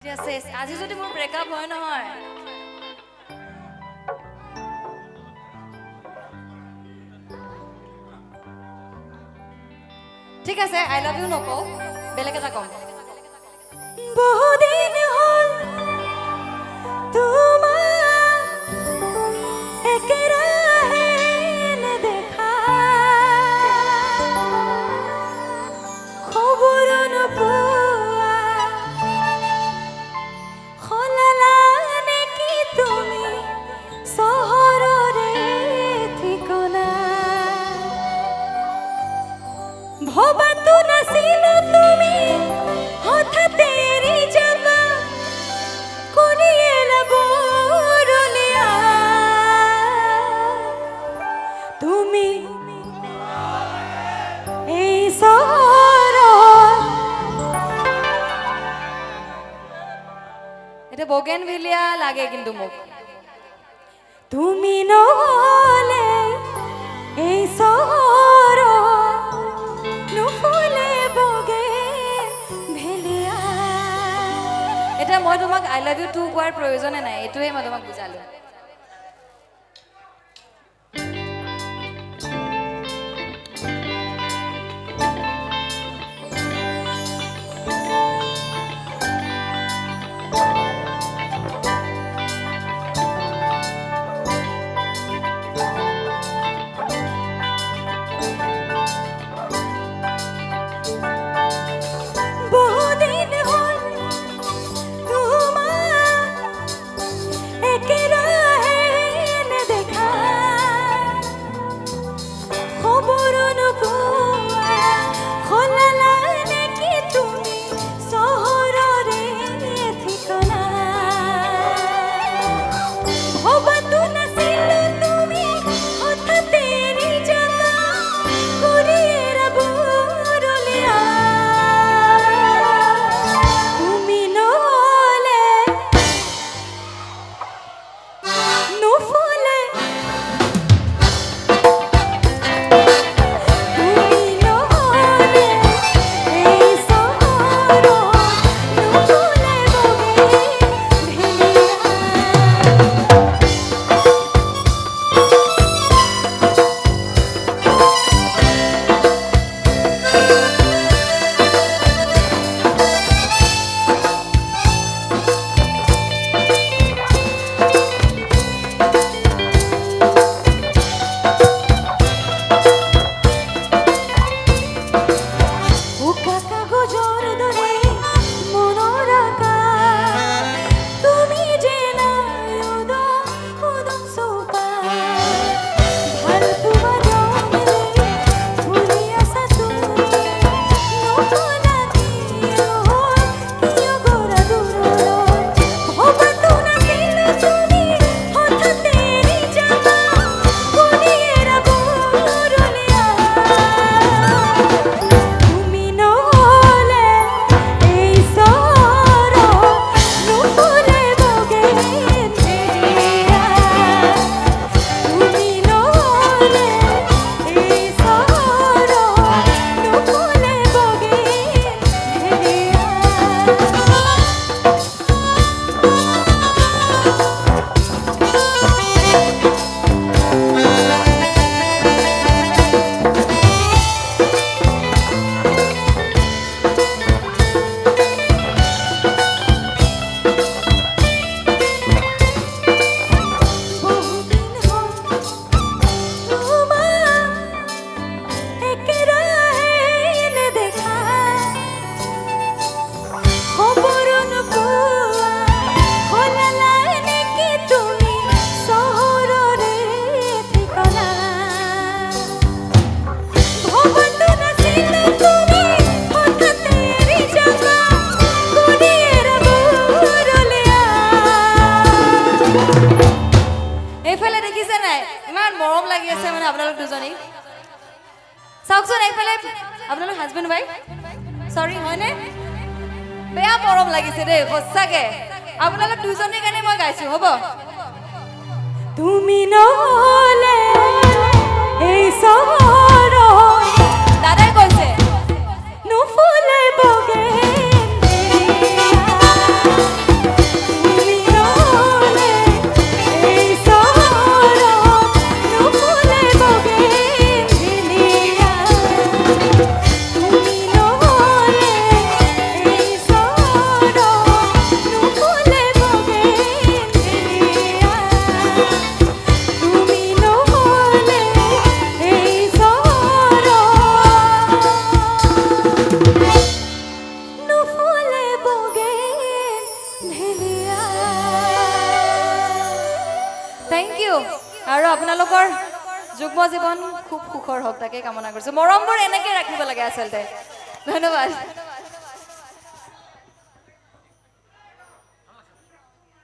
আজি যদি মোৰ ব্ৰেকআপ হয় নহয় ঠিক আছে আই লাভ ইউ নকওঁ বেলেগ এটা কম বহুদিন হ'ল তোমাক একেৰাহে নেদেখা খবৰ নোপোৱা খলালা নেকি তুমি চহৰৰে ঠিকনা ভবাতো নাছিলো তুমি হঠাৎ এৰি যাবা কৰিয়েলা বৰলীয়া তুমি এই চহৰত এটা বগেনভিলিয়া লাগে কিন্তু মোক তুমি নহলে এই চহৰত নুফুলে বগেনভিলিয়া এটা মই তোমাক আই লাভ ইউ টু কোৱাৰ প্ৰয়োজনে নাই এটোৱে মই তোমাক বুজালো মৰম লাগি আছে মানে আপোনালোক দুজনী চাওকচোন এইফালে আপোনালোক হাজবেণ্ড ভাই সৰি হয়নে বেয়া মৰম লাগিছে দেই সঁচাকে আপোনালোক দুজনীৰ কাৰণে মই গাইছো হ'ব তুমি নহলে এই চহৰত দাদাই কৈছে নুফুলে বগেনভিলিয়া আৰু আপোনালোকৰ যুগ্ম জীৱন খুব সুখৰ হওক তাকে কামনা কৰিছোঁ মৰমবোৰ এনেকৈ ৰাখিব লাগে আচলতে ধন্যবাদ